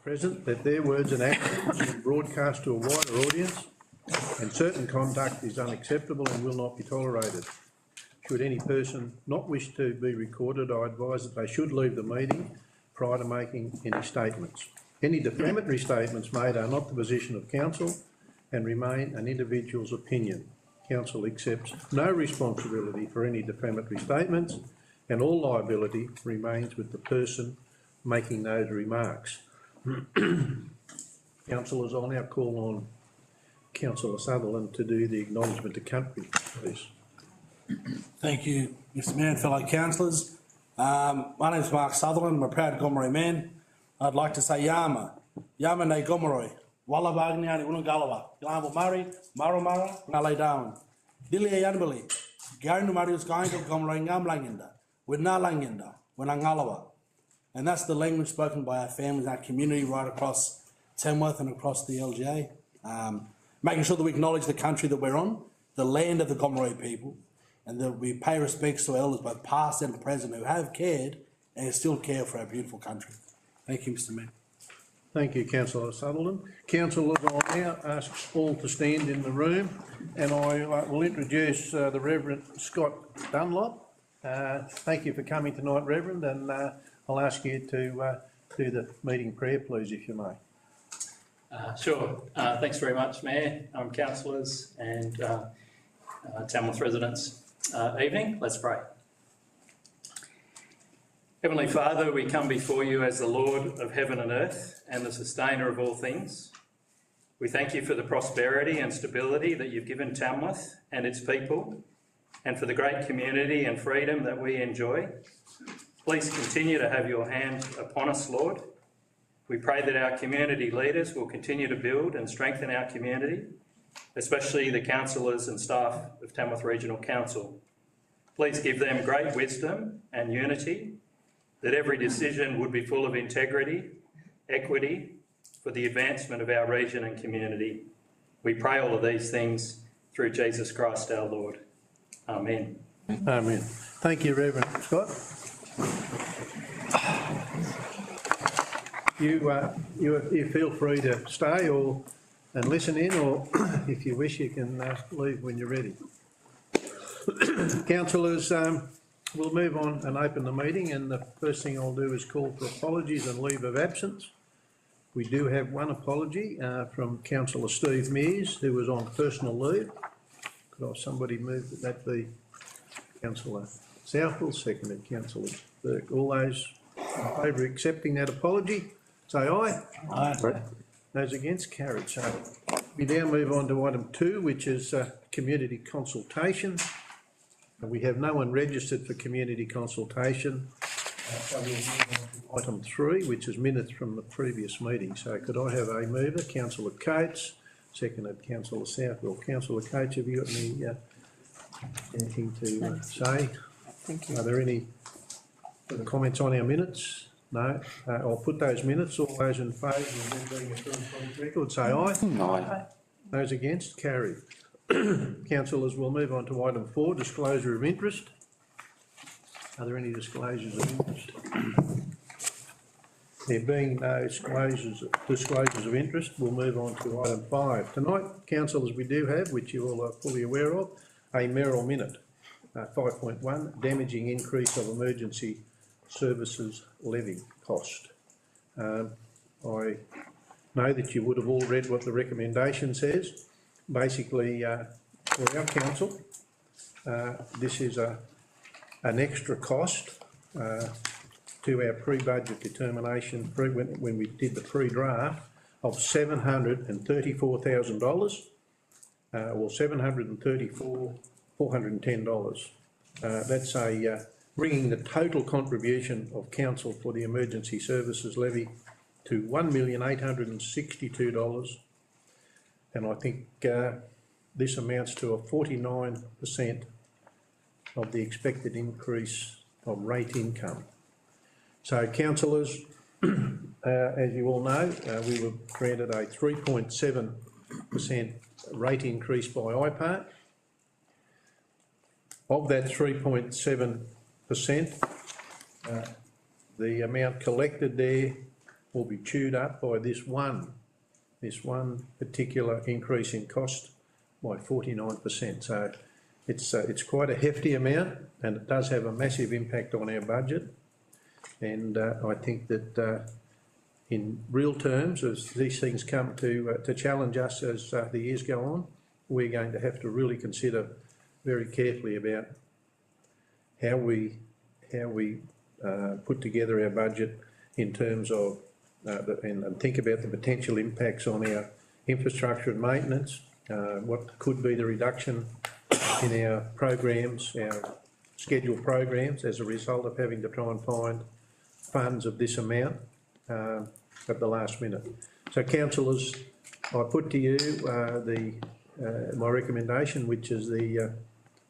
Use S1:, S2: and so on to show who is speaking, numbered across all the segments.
S1: present that their words and actions will be broadcast to a wider audience, and certain conduct is unacceptable and will not be tolerated. Should any person not wish to be recorded, I advise that they should leave the meeting prior to making any statements. Any defamatory statements made are not the position of council and remain an individual's opinion. Council accepts no responsibility for any defamatory statements, and all liability remains with the person making those remarks. Councillors, I'll now call on Councillor Sutherland to do the acknowledgement to country, please.
S2: Thank you, Mr Mayor and fellow councillors. My name is Mark Sutherland. I'm a proud Gomeroi man. I'd like to say Yama ne Gomeroi, Walla Bagniani Unagalawa, Yama Mari, Marumara, Nale Down, Dilia Yanbali, Garnu Marius Gaingo Gomeroi Ngamlanginda, Winnalanginda, Winangalawa. And that's the language spoken by our families, our community right across Tamworth and across the LGA. Making sure that we acknowledge the country that we're on, the land of the Gomeroi people, and that we pay respects to elders, both past and present, who have cared and still care for our beautiful country. Thank you, Mr Mayor.
S1: Thank you, Councillor Sutherland. Councillors, I'll now ask all to stand in the room, and I will introduce the Reverend Scott Dunlop. Thank you for coming tonight, Reverend, and I'll ask you to do the meeting prayer, please, if you may.
S3: Sure. Thanks very much, Mayor, councillors and Tamworth residents. Evening, let's pray. Heavenly Father, we come before you as the Lord of heaven and earth and the sustainer of all things. We thank you for the prosperity and stability that you've given Tamworth and its people, and for the great community and freedom that we enjoy. Please continue to have your hand upon us, Lord. We pray that our community leaders will continue to build and strengthen our community, especially the councillors and staff of Tamworth Regional Council. Please give them great wisdom and unity, that every decision would be full of integrity, equity, for the advancement of our region and community. We pray all of these things through Jesus Christ our Lord. Amen.
S1: Amen. Thank you, Reverend Scott. You feel free to stay and listen in, or if you wish, you can leave when you're ready. Councillors, we'll move on and open the meeting, and the first thing I'll do is call for apologies and leave of absence. We do have one apology from Councillor Steve Mears, who was on personal leave. Could somebody move that be Councillor Southwell, seconded Councillor Burke. All those in favour of accepting that apology, say aye.
S2: Aye.
S1: Those against, carried. So we now move on to item 2, which is community consultation. We have no one registered for community consultation. So we'll move on to item 3, which is minutes from the previous meeting. So could I have a mover? Councillor Coates, seconded Councillor Southwell. Councillor Coates, have you got anything to say?
S4: Thank you.
S1: Are there any comments on our minutes? No. I'll put those minutes. All those in favour of them being approved from the record, say aye.
S4: Aye.
S1: Those against, carried. Councillors, we'll move on to item 4, disclosure of interest. Are there any disclosures of interest? There being no disclosures of interest, we'll move on to item 5. Tonight, councillors, we do have, which you all are fully aware of, a mayoral minute, 5.1, damaging increase of emergency services levy cost. I know that you would have all read what the recommendation says. Basically, for our council, this is an extra cost to our pre-budget determination when we did the pre-draft of $734,000, or $734,410. That's bringing the total contribution of council for the emergency services levy to $1,862,000, and I think this amounts to a 49% of the expected increase of rate income. So, councillors, as you all know, we were granted a 3.7% rate increase by IPART. Of that 3.7%, the amount collected there will be chewed up by this one particular increase in cost by 49%. So it's quite a hefty amount, and it does have a massive impact on our budget. And I think that in real terms, as these things come to challenge us as the years go on, we're going to have to really consider very carefully about how we put together our budget in terms of and think about the potential impacts on our infrastructure and maintenance, what could be the reduction in our programs, our scheduled programs, as a result of having to try and find funds of this amount at the last minute. So, councillors, I put to you my recommendation, which is the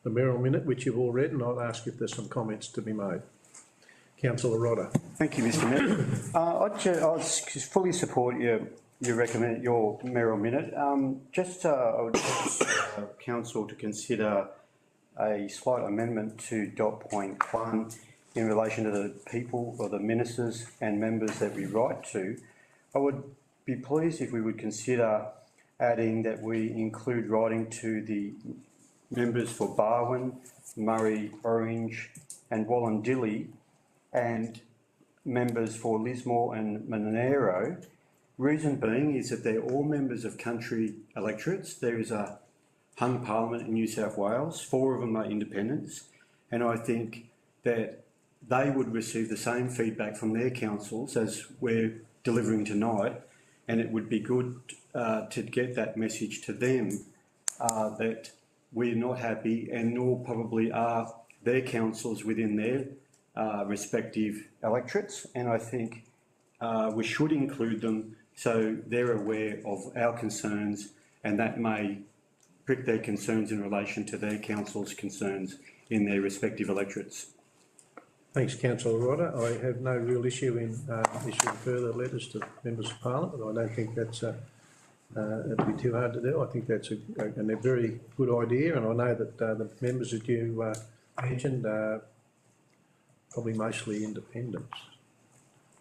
S1: Merrill Minute, which you've all read, and I'll ask if there's some comments to be made. Councillor Rodder.
S4: Thank you, Mr. Mayor. I fully support your Merrill Minute. I would ask Council to consider a slight amendment to dot point 1 in relation to the people or the ministers and members that we write to. I would be pleased if we would consider adding that we include writing to the members for Barwon, Murray, Orange and Wallandilly, and members for Lismore and Monero. Reason being is that they're all members of country electorates. There is a hung parliament in New South Wales, 4 of them are independents, and I think that they would receive the same feedback from their councils as we're delivering tonight, and it would be good to get that message to them that we're not happy, and nor probably are their councils within their respective electorates, and I think we should include them so they're aware of our concerns, and that may prick their concerns in relation to their council's concerns in their respective electorates.
S1: Thanks, Councillor Rodder. I have no real issue in issuing further letters to members of Parliament. I don't think that's it'd be too hard to do. I think that's a very good idea, and I know that the members that you mentioned are probably mostly independents.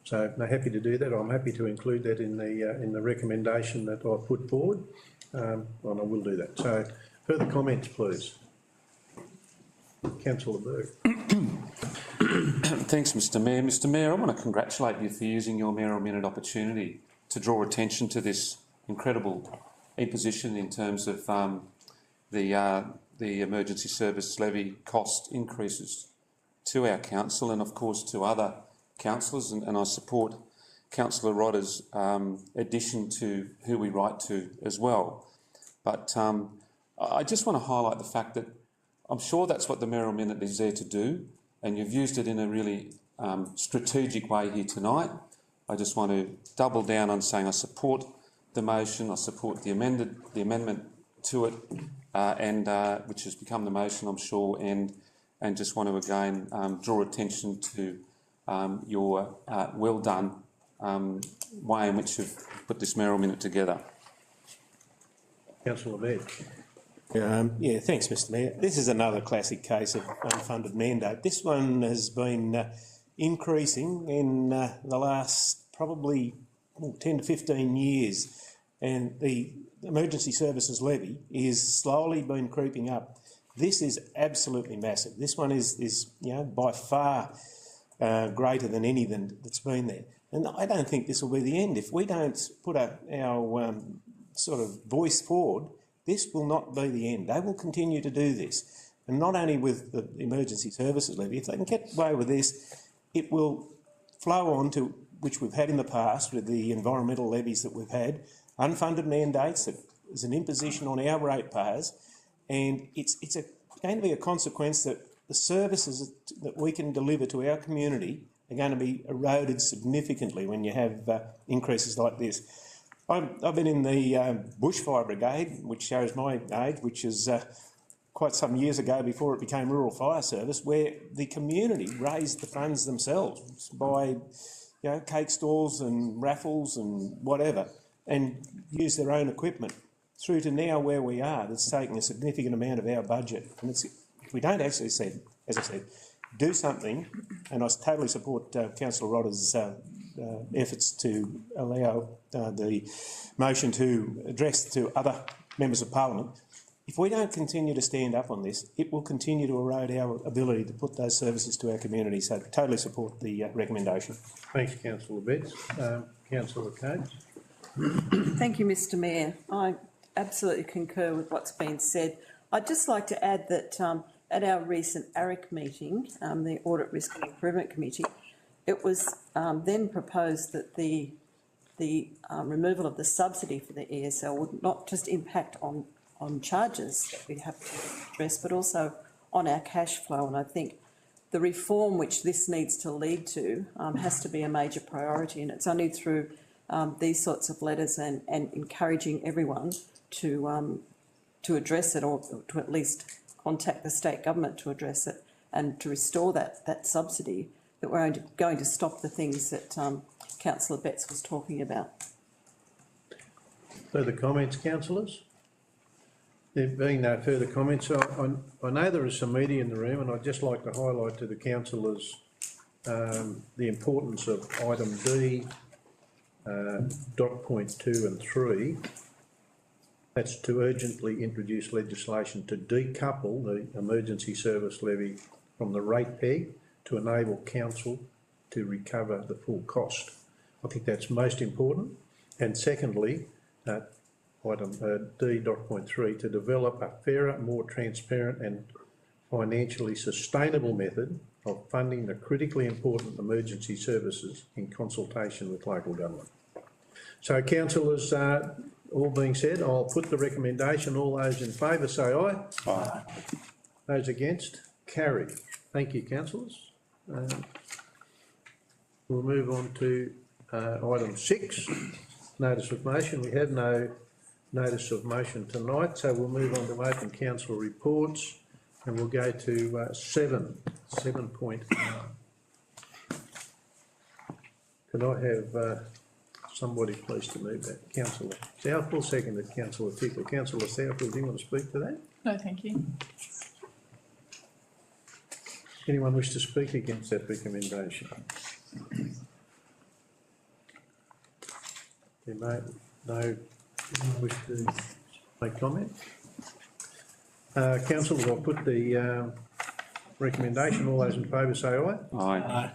S1: So I'm happy to do that. I'm happy to include that in the recommendation that I put forward, and I will do that. So further comments, please. Councillor Berg.
S5: Thanks, Mr. Mayor. Mr. Mayor, I want to congratulate you for using your Merrill Minute opportunity to draw attention to this incredible imposition in terms of the emergency service levy cost increases to our council and, of course, to other councillors. And I support Councillor Rodder's addition to who we write to as well. But I just want to highlight the fact that I'm sure that's what the Merrill Minute is there to do, and you've used it in a really strategic way here tonight. I just want to double down on saying I support the motion, I support the amendment to it, and which has become the motion, I'm sure, and just want to again draw attention to your well done way in which you've put this Merrill Minute together.
S1: Councillor Baird.
S6: Yeah, thanks, Mr. Mayor. This is another classic case of unfunded mandate. This one has been increasing in the last probably 10 to 15 years, and the emergency services levy is slowly been creeping up. This is absolutely massive. This one is by far greater than any that's been there. And I don't think this will be the end. If we don't put our sort of voice forward, this will not be the end. They will continue to do this. And not only with the emergency services levy, if they can get away with this, it will flow on to, which we've had in the past with the environmental levies that we've had, unfunded mandates that is an imposition on our ratepayers, and it's going to be a consequence that the services that we can deliver to our community are going to be eroded significantly when you have increases like this. I've been in the Bushfire Brigade, which shows my age, which is quite some years ago before it became Rural Fire Service, where the community raised the funds themselves by cake stalls and raffles and whatever, and used their own equipment, through to now where we are. That's taking a significant amount of our budget. And if we don't actually say, as I said, do something, and I totally support Councillor Rodder's efforts to allow the motion to address to other members of Parliament. If we don't continue to stand up on this, it will continue to erode our ability to put those services to our community. So totally support the recommendation.
S1: Thanks, councillor Betts. Councillor Coates.
S7: Thank you, Mr Mayor. I absolutely concur with what's been said. I'd just like to add that at our recent ARIC meeting, the Audit Risk and Improvement Committee, it was then proposed that the removal of the subsidy for the ESL would not just impact on charges that we have to address, but also on our cash flow. And I think the reform which this needs to lead to has to be a major priority, and it's only through these sorts of letters and encouraging everyone to address it, or to at least contact the state government to address it and to restore that subsidy, that we're going to stop the things that Councillor Betts was talking about.
S1: Further comments, councillors? There being no further comments, I know there is some media in the room, and I'd just like to highlight to the councillors the importance of item D, dot point 2 and 3. That's to urgently introduce legislation to decouple the emergency service levy from the rate peg to enable council to recover the full cost. I think that's most important. And secondly, item D dot point 3, to develop a fairer, more transparent and financially sustainable method of funding the critically important emergency services in consultation with local government. So, councillors, all being said, I'll put the recommendation. All those in favour say aye.
S4: Aye.
S1: Those against, carried. Thank you, councillors. We'll move on to item 6, notice of motion. We have no notice of motion tonight, so we'll move on to open council reports, and we'll go to 7.1. Could I have somebody please to move that? Councillor Southwell, seconded Councillor Tickle. Councillor Southwell, do you want to speak to that?
S8: No, thank you.
S1: Anyone wish to speak against that recommendation? There may no wish to make comment. Councillors, I'll put the recommendation. All those in favour say aye.
S5: Aye.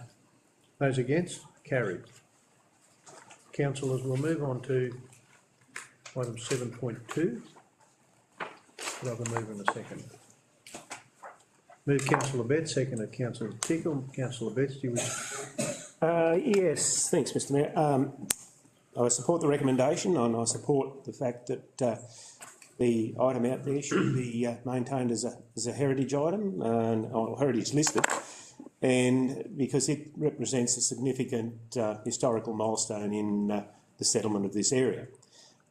S1: Those against, carried. Councillors, we'll move on to item 7.2. I'll have a move in a second. Move Councillor Betts, seconded Councillor Tickle. Councillor Betts, do you wish?
S6: Yes, thanks, Mr Mayor. I support the recommendation, and I support the fact that the item out there should be maintained as a heritage item, or heritage listed, and because it represents a significant historical milestone in the settlement of this area.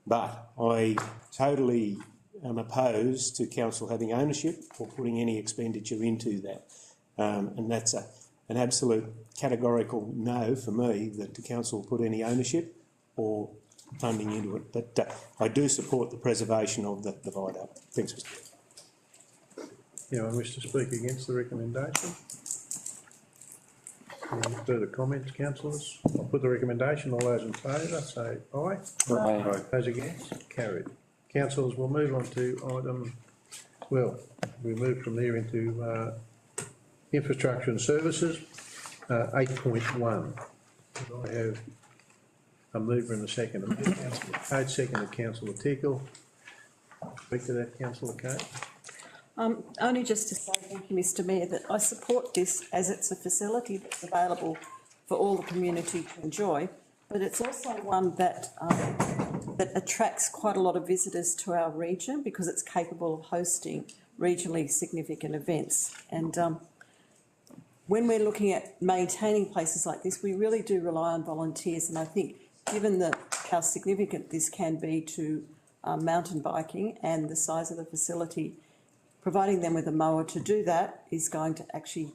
S6: But I totally am opposed to council having ownership or putting any expenditure into that, and that's an absolute categorical no for me, that the council put any ownership or funding into it. But I do support the preservation of the viaduct. Thanks, Mr Chair.
S1: Anyone wish to speak against the recommendation? Any further comments, councillors? I'll put the recommendation. All those in favour say aye.
S5: Aye.
S1: Those against, carried. Councillors, we'll move on to item, well, we move from there into infrastructure and services, 8.1. I have a mover and a second. Councillor Coates, seconded Councillor Tickle. Speak to that, Councillor Coates.
S7: Only just to say thank you, Mr Mayor, that I support this as it's a facility that's available for all the community to enjoy, but it's also one that that attracts quite a lot of visitors to our region because it's capable of hosting regionally significant events. And when we're looking at maintaining places like this, we really do rely on volunteers, and I think given how significant this can be to mountain biking and the size of the facility, providing them with a mower to do that is going to actually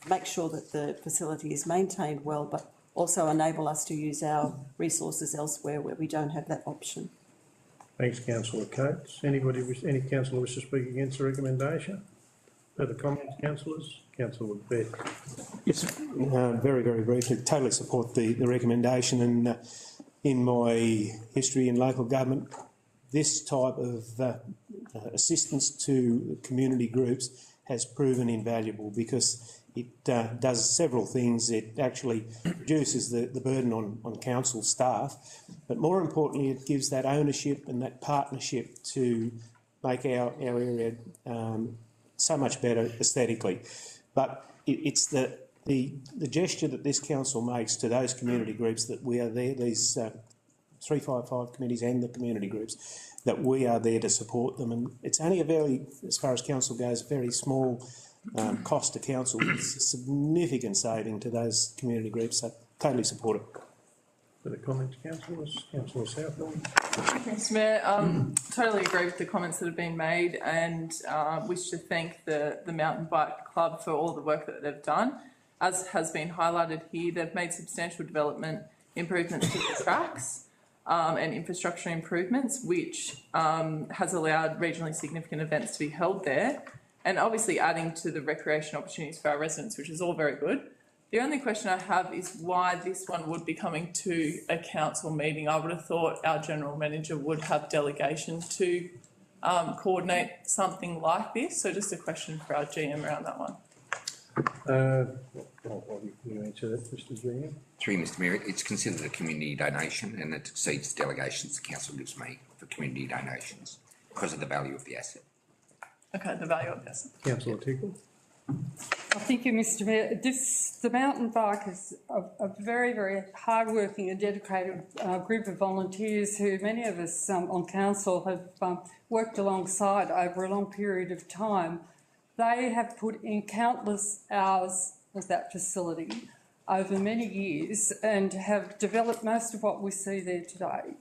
S7: make sure that the facility is maintained well, but also enable us to use our resources elsewhere where we don't have that option.
S1: Thanks, Councillor Coates. Any councillor wish to speak against the recommendation? Further comments, councillors? Councillor Bett.
S6: Yes, very, very briefly, totally support the recommendation, and in my history in local government, this type of assistance to community groups has proven invaluable because it does several things. It actually reduces the burden on council staff, but more importantly, it gives that ownership and that partnership to make our area so much better aesthetically. But it's the gesture that this council makes to those community groups that we are there, these 355 committees and the community groups, that we are there to support them. And it's only a very, as far as council goes, very small cost to council. It's a significant saving to those community groups, so totally support it.
S1: Further comments, councillors? Councillor Southall.
S8: Thanks, Mayor. Totally agree with the comments that have been made, and wish to thank the Mountain Bike Club for all the work that they've done. As has been highlighted here, they've made substantial development improvements to the tracks and infrastructure improvements, which has allowed regionally significant events to be held there, and obviously adding to the recreation opportunities for our residents, which is all very good. The only question I have is why this one would be coming to a council meeting. I would have thought our general manager would have delegation to coordinate something like this. So just a question for our GM around that one.
S1: You answer that, Mr. GM?
S9: Through you, Mr. Mayor, it's considered a community donation and it exceeds the delegations the council gives me for community donations because of the value of the asset.
S8: Okay, the value of this.
S1: Councillor Tickle.
S10: Thank you, Mr. Mayor. The mountain bike is a very, very hard-working and dedicated group of volunteers who many of us on council have worked alongside over a long period of time. They have put in countless hours of that facility over many years and have developed most of what we see there today.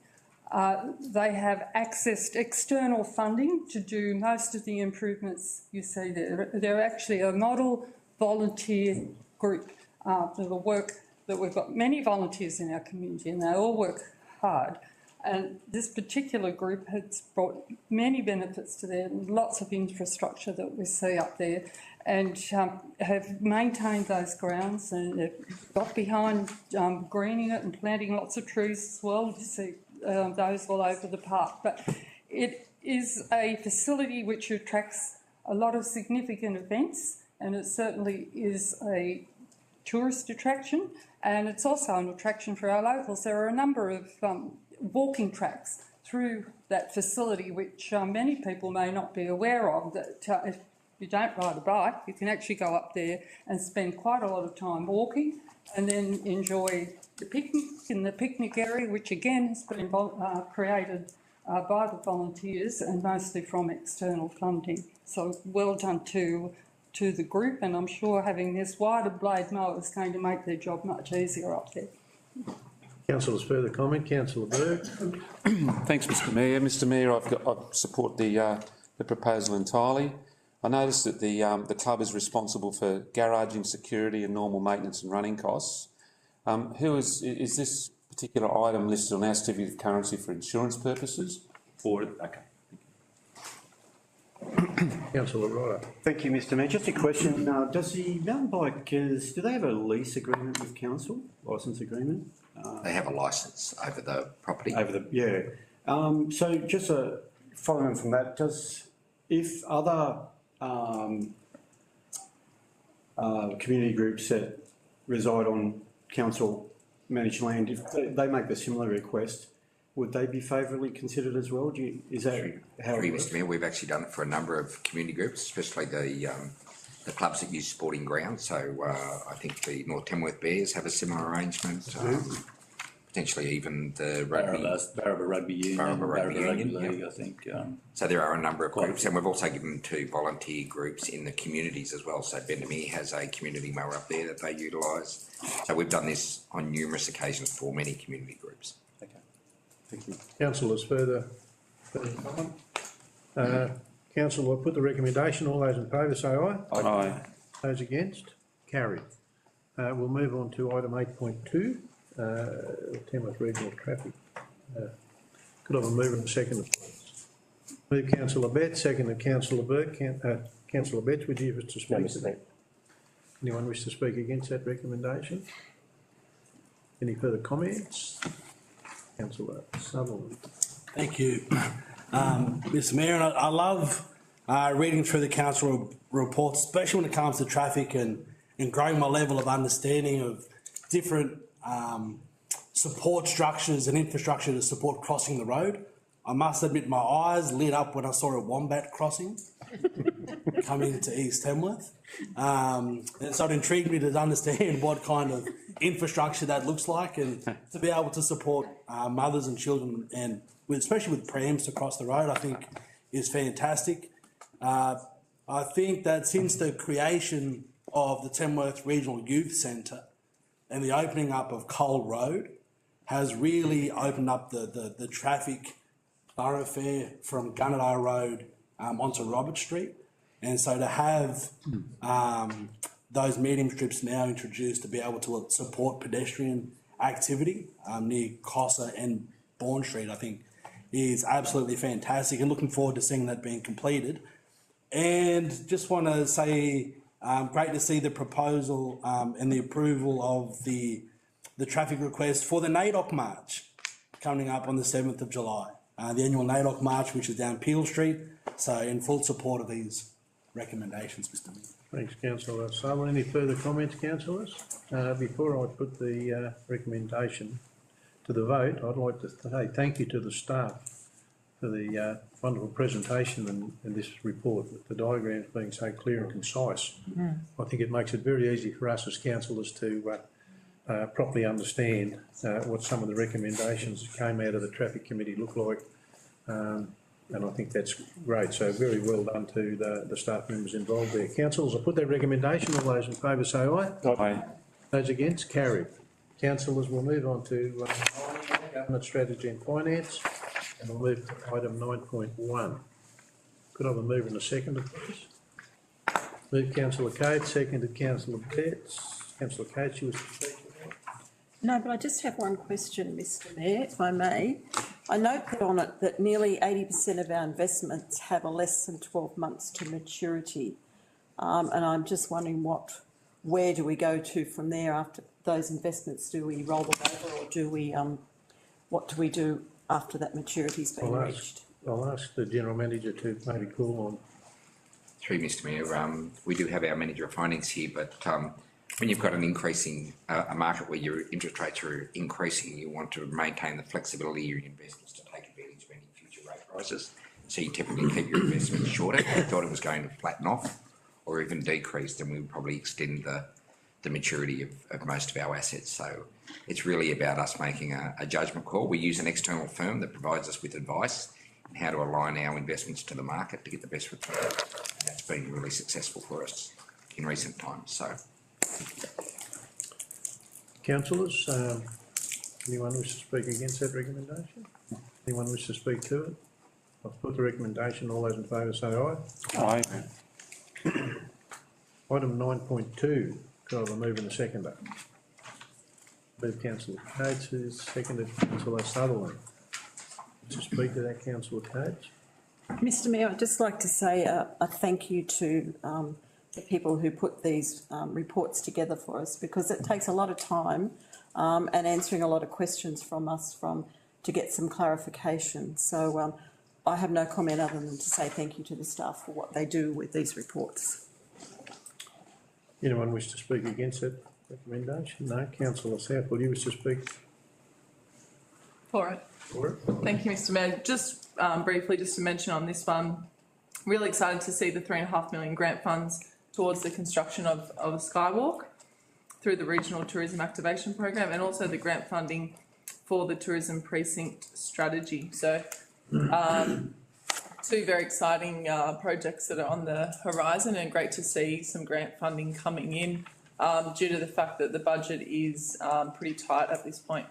S10: They have accessed external funding to do most of the improvements you see there. They're actually a model volunteer group for the work that we've got many volunteers in our community and they all work hard. And this particular group has brought many benefits to there, lots of infrastructure that we see up there, and have maintained those grounds and they've got behind greening it and planting lots of trees as well. You see those all over the park. But it is a facility which attracts a lot of significant events, and it certainly is a tourist attraction, and it's also an attraction for our locals. There are a number of walking tracks through that facility which many people may not be aware of, that if you don't ride a bike, you can actually go up there and spend quite a lot of time walking and then enjoy the picnic in the picnic area, which again has been created by the volunteers and mostly from external funding. So well done to the group, and I'm sure having this wider blade mower is going to make their job much easier up there.
S1: Councillors, further comment? Councillor Berg.
S5: Thanks, Mr. Mayor. Mr. Mayor, I support the proposal entirely. I noticed that the club is responsible for garaging, security, and normal maintenance and running costs. Is this particular item listed on our certificate of currency for insurance purposes? Okay.
S1: Councillor Ryder.
S4: Thank you, Mr. Mayor. Just a question. Does the mountain bikers, do they have a lease agreement with council, licence agreement?
S9: They have a licence over the property.
S4: So just following from that, if other community groups that reside on council managed land, if they make a similar request, would they be favourably considered as well? Is that how it works?
S9: Mr. Mayor, we've actually done it for a number of community groups, especially the clubs that use sporting grounds. So I think the North Tamworth Bears have a similar arrangement. Potentially even the rugby,
S11: Barraba Rugby Union,
S9: Barraba Rugby Union,
S11: League, I think.
S9: So there are a number of groups, and we've also given to volunteer groups in the communities as well. So Bendemeer has a community mower up there that they utilise. So we've done this on numerous occasions for many community groups.
S11: Okay, thank you.
S1: Councillors, further comment? Council will put the recommendation. All those in favour say aye.
S5: Aye.
S1: Those against? Carried. We'll move on to item 8.2. Tamworth Regional Traffic. Could I have a mover and a seconder, please? Move Councillor Bett, seconded Councillor Burke. Councillor Bett, would you wish to speak?
S6: No, Mr. Mayor.
S1: Anyone wish to speak against that recommendation? Any further comments? Councillor Sutherland.
S2: Thank you, Mr Mayor. And I love reading through the council reports, especially when it comes to traffic and growing my level of understanding of different support structures and infrastructure to support crossing the road. I must admit my eyes lit up when I saw a wombat crossing coming to East Tamworth. And so it intrigued me to understand what kind of infrastructure that looks like, and to be able to support mothers and children, and especially with prams to cross the road, I think is fantastic. I think that since the creation of the Tamworth Regional Youth Centre and the opening up of Cole Road has really opened up the traffic thoroughfare from Gunnedah Road onto Robert Street. And so to have those medium strips now introduced to be able to support pedestrian activity near Cossa and Bourne Street, I think is absolutely fantastic, and looking forward to seeing that being completed. And just want to say, great to see the proposal and the approval of the traffic request for the NAIDOC March coming up on the 7th of July. The annual NAIDOC March, which is down Peel Street. So in full support of these recommendations, Mr Mayor.
S1: Thanks, Councillor Sutherland. Any further comments, councillors? Before I put the recommendation to the vote, I'd like to say thank you to the staff for the wonderful presentation and this report, with the diagrams being so clear and concise. I think it makes it very easy for us as councillors to properly understand what some of the recommendations that came out of the Traffic Committee look like. And I think that's great. So very well done to the staff members involved there. Councillors, I put that recommendation. All those in favour say aye.
S5: Aye.
S1: Those against, carried. Councillors, we'll move on to Government Strategy and Finance, and we'll move to item 9.1. Could I have a move and a seconder, please? Move Councillor Cates, seconded Councillor Betts. Councillor Cates, you wish to speak?
S7: No, but I just have one question, Mr Mayor, if I may. I note that on it that nearly 80% of our investments have a less than 12 months to maturity. And I'm just wondering where do we go to from there after those investments? Do we roll them over, or do we, what do we do after that maturity's been reached?
S1: I'll ask the General Manager to maybe call on.
S9: Through Mr Mayor, we do have our Manager of Finance here, but when you've got an increasing a market where your interest rates are increasing, you want to maintain the flexibility of your investments to take advantage of any future rate rises. So you typically keep your investments shorter. If you thought it was going to flatten off or even decrease, then we would probably extend the maturity of most of our assets. So it's really about us making a judgment call. We use an external firm that provides us with advice on how to align our investments to the market to get the best return. And that's been really successful for us in recent times. So.
S1: Councillors, anyone wish to speak against that recommendation? Anyone wish to speak to it? I've put the recommendation. All those in favour say aye.
S5: Aye.
S1: Item 9.2, could I have a move and a seconder? Move Councillor Cates, who's seconded Councillor Sutherland. To speak to that, Councillor Cates.
S7: Mr Mayor, I'd just like to say a thank you to the people who put these reports together for us, because it takes a lot of time and answering a lot of questions from us to get some clarification. So I have no comment other than to say thank you to the staff for what they do with these reports.
S1: Anyone wish to speak against that recommendation? No. Councillor South, will you wish to speak
S8: For it.
S1: for it?
S8: Thank you, Mr Mayor. Just briefly, just to mention on this one, really excited to see the $3.5 million grant funds towards the construction of a skywalk through the Regional Tourism Activation Program, and also the grant funding for the Tourism Precinct Strategy. So two very exciting projects that are on the horizon, and great to see some grant funding coming in due to the fact that the budget is pretty tight at this point.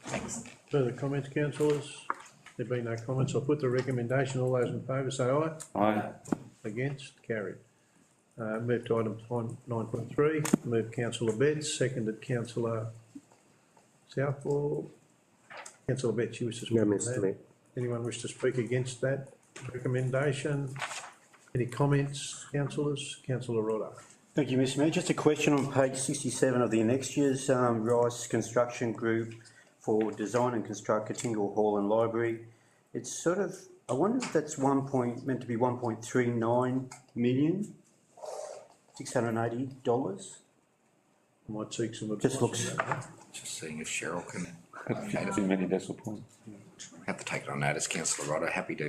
S8: Thanks.
S1: Further comments, councillors? There being no comments, I'll put the recommendation. All those in favour say aye.
S5: Aye.
S1: Against? Carried. Move to item 9.3. Move Councillor Betts, seconded Councillor Southwell. Councillor Betts, you wish to speak?
S6: No,
S1: on
S6: Mr
S1: that?
S6: Mayor.
S1: Anyone wish to speak against that recommendation? Any comments, councillors? Councillor Rodder.
S4: Thank you, Mr Mayor. Just a question on page 67 of the annexures, Rice Construction Group for design and construct Katingal Hall and Library. It's sort of, I wonder if that's meant to be $1.39 million, $680.
S1: Might seek some advice.
S4: Just looks,
S9: Just seeing if Cheryl can,
S5: Too many decimal points.
S9: have to take it on notice, councillor Rodder, happy to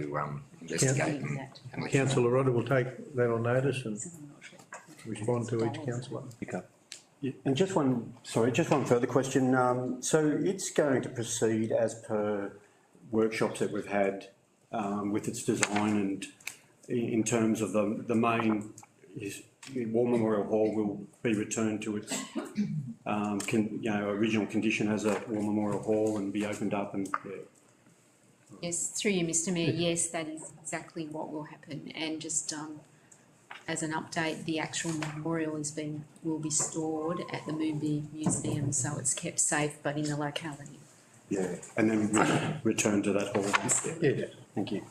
S9: investigate and let you know.
S1: Councillor Rodder will take that on notice and respond to each councillor.
S5: Pick up.
S4: and just one further question. So it's going to proceed as per workshops that we've had with its design, and in terms of the main War Memorial Hall will be returned to its original condition as a War Memorial Hall and be opened up and.
S12: Yes, through you, Mr Mayor, yes, that is exactly what will happen. And just as an update, the actual memorial will be stored at the Moonbi Museum, so it's kept safe but in the locality.
S4: Yeah, and then return to that hall.
S1: Yes.
S4: Thank you.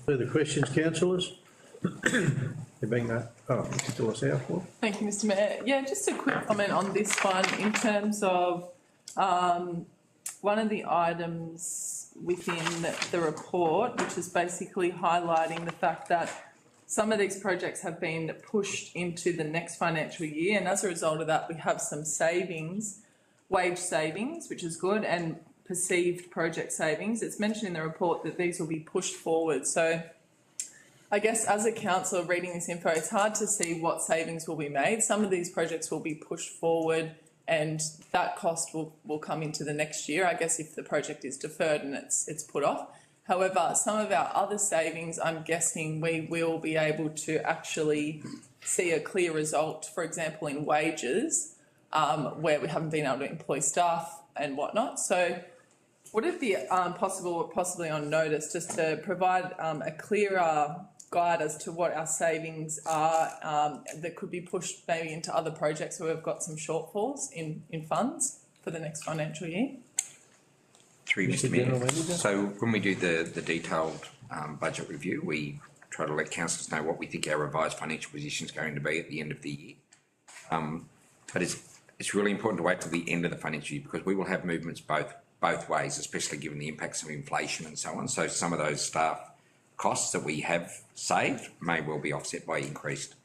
S1: Further questions, councillors? There being no, Councillor Southwell.
S8: Thank you, Mr Mayor. Yeah, just a quick comment on this one in terms of one of the items within the report, which is basically highlighting the fact that some of these projects have been pushed into the next financial year, and as a result of that we have some savings, wage savings, which is good, and perceived project savings. It's mentioned in the report that these will be pushed forward. So I guess as a councillor reading this info, it's hard to see what savings will be made. Some of these projects will be pushed forward and that cost will come into the next year, I guess, if the project is deferred and it's put off. However, some of our other savings, I'm guessing we will be able to actually see a clear result, for example, in wages, where we haven't been able to employ staff and whatnot. So would it be possible, possibly on notice, just to provide a clearer guide as to what our savings are that could be pushed maybe into other projects where we've got some shortfalls in funds for the next financial year?
S9: Through you, Mr Mayor. So when we do the detailed budget review, we try to let councillors know what we think our revised financial position is going to be at the end of the year. But it's really important to wait till the end of the financial year, because we will have movements both ways, especially given the impacts of inflation and so on. So some of those staff costs that we have saved may well be offset by increased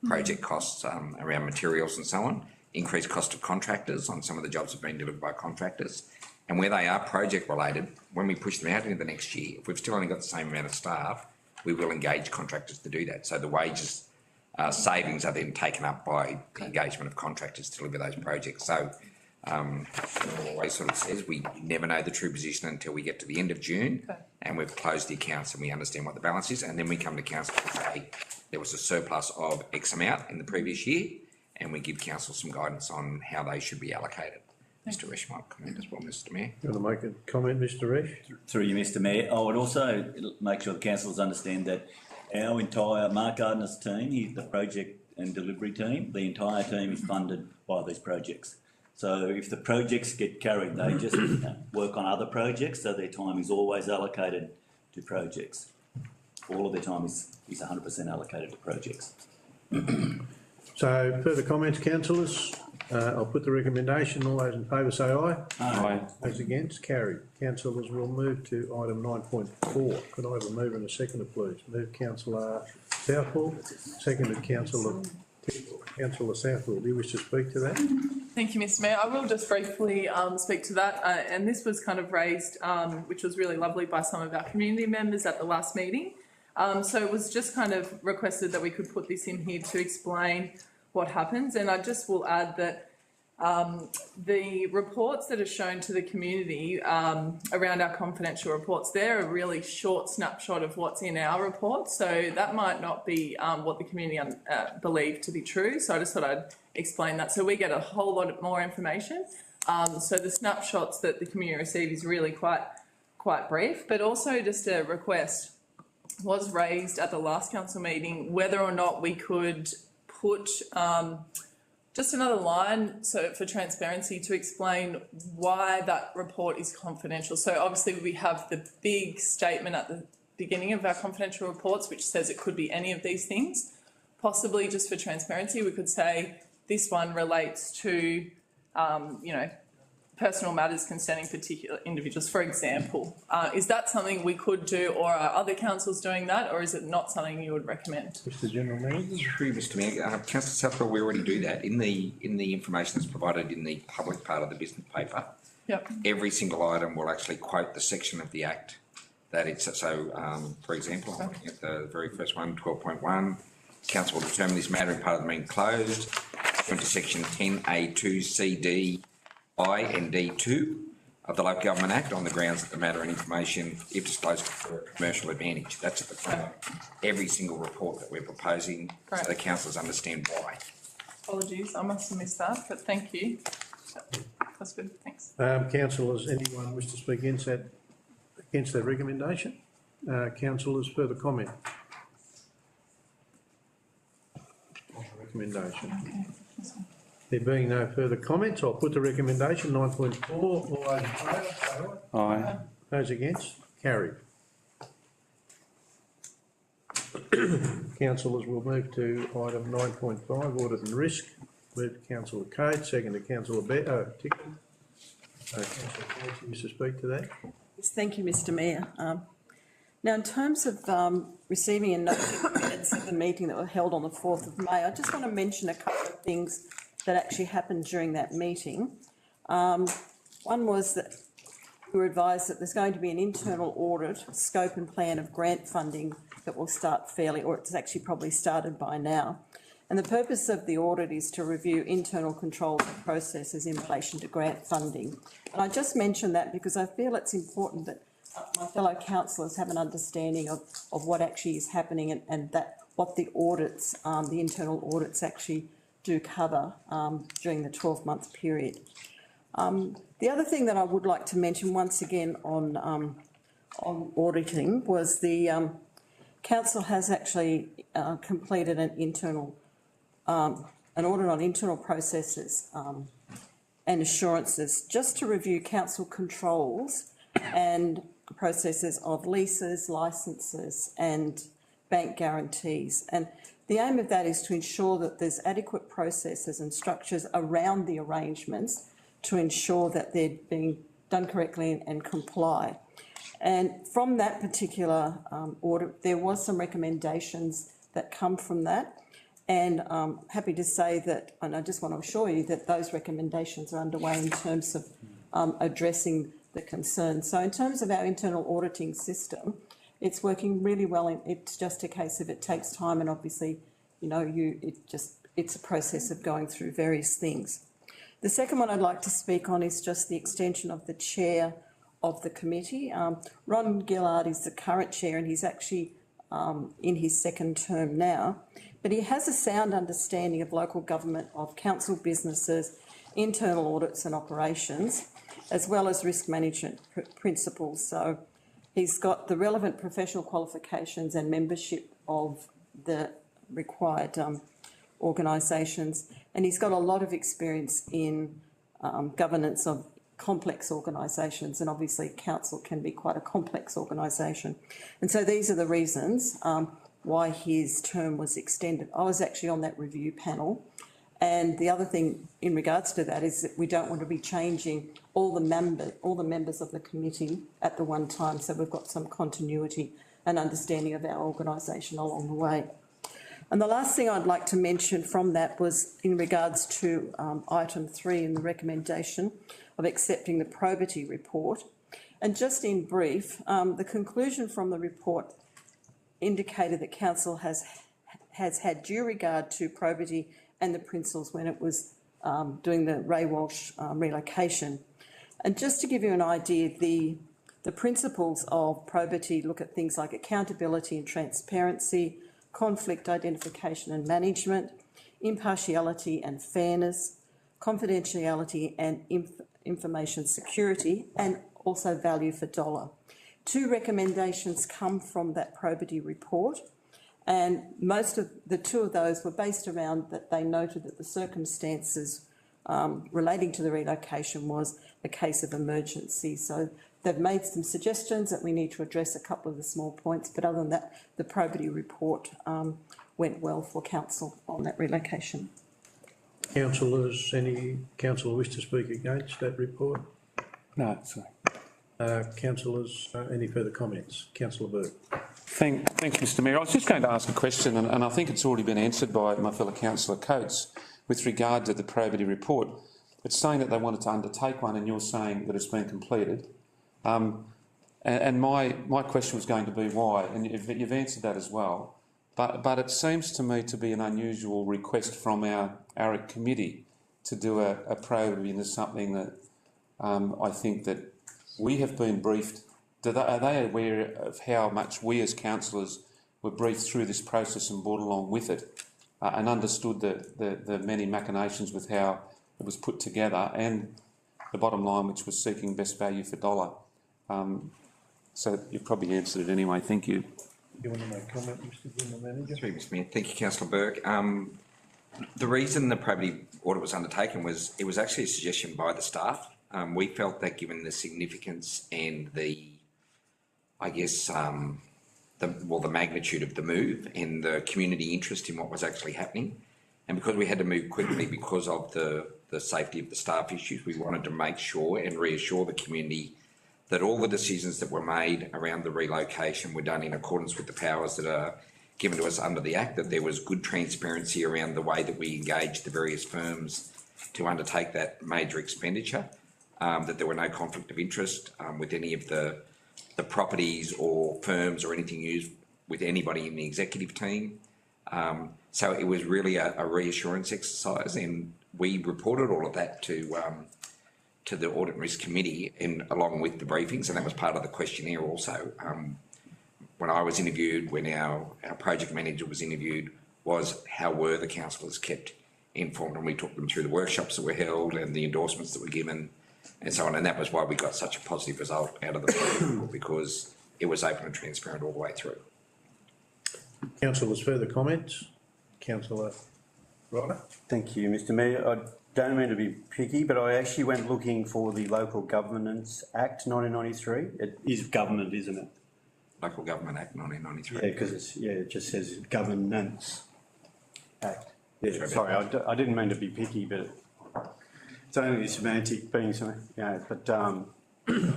S9: project costs around materials and so on, increased cost of contractors on some of the jobs that have been delivered by contractors. And where they are project related, when we push them out into the next year, if we've still only got the same amount of staff, we will engage contractors to do that. So the wages savings are then taken up by the engagement of contractors to deliver those projects. So always sort of says we never know the true position until we get to the end of June and we've closed the accounts and we understand what the balance is, and then we come to council and say there was a surplus of X amount in the previous year, and we give council some guidance on how they should be allocated. Mr Resch might comment as well, Mr Mayor.
S1: You want to make a comment, Mr Resch?
S11: Through you, Mr Mayor. I would also make sure the councillors understand that our entire Mark Gardner's team, he's the project and delivery team, the entire team is funded by these projects. So if the projects get carried, they just work on other projects, so their time is always allocated to projects. All of their time is 100% allocated to projects.
S1: So further comments, councillors? I'll put the recommendation. All those in favour say aye.
S5: Aye.
S1: Those against, carried. Councillors, we'll move to item 9.4. Could I have a mover and a seconder, please? Move Councillor Southwell, seconded Councillor Southwell. Do you wish to speak to that?
S8: Thank you, Mr Mayor. I will just briefly speak to that. And this was kind of raised, which was really lovely, by some of our community members at the last meeting. So it was just kind of requested that we could put this in here to explain what happens. And I just will add that the reports that are shown to the community around our confidential reports, they're a really short snapshot of what's in our report. So that might not be what the community believe to be true. So I just thought I'd explain that. So we get a whole lot more information. So the snapshots that the community receive is really quite brief. But also just a request was raised at the last council meeting whether or not we could put just another line so for transparency to explain why that report is confidential. So obviously we have the big statement at the beginning of our confidential reports which says it could be any of these things, possibly just for transparency, we could say this one relates to, personal matters concerning particular individuals, for example. Is that something we could do, or are other councils doing that, or is it not something you would recommend?
S1: Mr General Manager.
S9: Through Mr Mayor, Councillor Southwell, we already do that in the information that's provided in the public part of the business paper.
S8: Yep.
S9: Every single item will actually quote the section of the Act that it's, for example, I'm looking at the very first one, 12.1, Council will determine this matter in part of the meeting closed, pursuant to section 10A2 CD I and D2 of the Local Government Act on the grounds that the matter and information, if disclosed, for a commercial advantage. That's at the front of every single report that we're proposing, so the councillors understand why.
S8: Apologies, I must have missed that, but thank you. That's good, thanks.
S1: Councillors, anyone wish to speak against that recommendation? Councillors, further comment? Recommendation.
S8: Okay.
S1: There being no further comments, I'll put the recommendation 9.4. All those in favour, say aye.
S5: Aye.
S1: Those against, carried. Councillors, we'll move to item 9.5, audit and risk. Move to Councillor Cade, second to Councillor Tickle. Councillor Cade, you wish to speak to that?
S7: Yes, thank you, Mr Mayor. Now, in terms of receiving and noting the minutes of the meeting that were held on the 4th of May, I just want to mention a couple of things that actually happened during that meeting. One was that we were advised that there's going to be an internal audit, scope and plan of grant funding that will start fairly, or it's actually probably started by now. And the purpose of the audit is to review internal controls and processes in relation to grant funding. And I just mention that because I feel it's important that my fellow councillors have an understanding of what actually is happening and that what the audits, the internal audits actually do cover during the 12-month period. The other thing that I would like to mention once again on auditing was the council has actually completed an audit on internal processes and assurances just to review council controls and processes of leases, licences and bank guarantees. And the aim of that is to ensure that there's adequate processes and structures around the arrangements to ensure that they're being done correctly and comply. And from that particular audit, there was some recommendations that come from that. And I'm happy to say that, and I just want to assure you that those recommendations are underway in terms of addressing the concerns. So in terms of our internal auditing system, it's working really well. It's just a case of it takes time, and obviously, it's a process of going through various things. The second one I'd like to speak on is just the extension of the chair of the committee. Ron Gillard is the current chair, and he's actually in his second term now, but he has a sound understanding of local government, of council businesses, internal audits and operations, as well as risk management principles. So he's got the relevant professional qualifications and membership of the required organisations, and he's got a lot of experience in governance of complex organisations, and obviously council can be quite a complex organisation. And so these are the reasons why his term was extended. I was actually on that review panel, and the other thing in regards to that is that we don't want to be changing all the members of the committee at the one time, so we've got some continuity and understanding of our organisation along the way. And the last thing I'd like to mention from that was in regards to item 3 in the recommendation of accepting the probity report. And just in brief, the conclusion from the report indicated that council has had due regard to probity and the principles when it was doing the Ray Walsh relocation. And just to give you an idea, the principles of probity look at things like accountability and transparency, conflict identification and management, impartiality and fairness, confidentiality and information security, and also value for dollar. 2 recommendations come from that probity report, and most of the 2 of those were based around that they noted that the circumstances relating to the relocation was a case of emergency. So they've made some suggestions that we need to address a couple of the small points, but other than that, the probity report went well for council on that relocation.
S1: Councillors, any councillor wish to speak against that report?
S5: No, sorry.
S1: Councillors, any further comments? Councillor Burke.
S5: Thank you, Mr Mayor. I was just going to ask a question, and I think it's already been answered by my fellow councillor Coates with regard to the probity report. It's saying that they wanted to undertake one, and you're saying that it's been completed. And my question was going to be why, and you've answered that as well. But it seems to me to be an unusual request from our ARIC committee to do a probity into something that I think that we have been briefed. Are they aware of how much we as councillors were briefed through this process and brought along with it and understood the many machinations with how it was put together and the bottom line, which was seeking best value for dollar? So you've probably answered it anyway. Thank you.
S1: Do you want to make a comment, Mr General Manager?
S9: Sorry, Mr Mayor. Thank you, Councillor Burke. The reason the probity audit was undertaken was it was actually a suggestion by the staff. We felt that given the significance and the magnitude of the move and the community interest in what was actually happening, and because we had to move quickly because of the safety of the staff issues, we wanted to make sure and reassure the community that all the decisions that were made around the relocation were done in accordance with the powers that are given to us under the Act, that there was good transparency around the way that we engaged the various firms to undertake that major expenditure, that there were no conflict of interest with any of the properties or firms or anything used with anybody in the executive team. So it was really a reassurance exercise, and we reported all of that to the Audit and Risk Committee, and along with the briefings, and that was part of the questionnaire also. When I was interviewed, when our project manager was interviewed, was how were the councillors kept informed, and we took them through the workshops that were held and the endorsements that were given and so on, and that was why we got such a positive result out of the report, because it was open and transparent all the way through.
S1: Councillors, further comments? Councillor Ryder.
S4: Thank you, Mr Mayor. I don't mean to be picky, but I actually went looking for the Local Governance Act 1993. It is government, isn't it?
S9: Local Government Act 1993.
S4: Yeah, because it just says Governance Act. Yeah, sorry, I didn't mean to be picky, but it's only semantic being something, but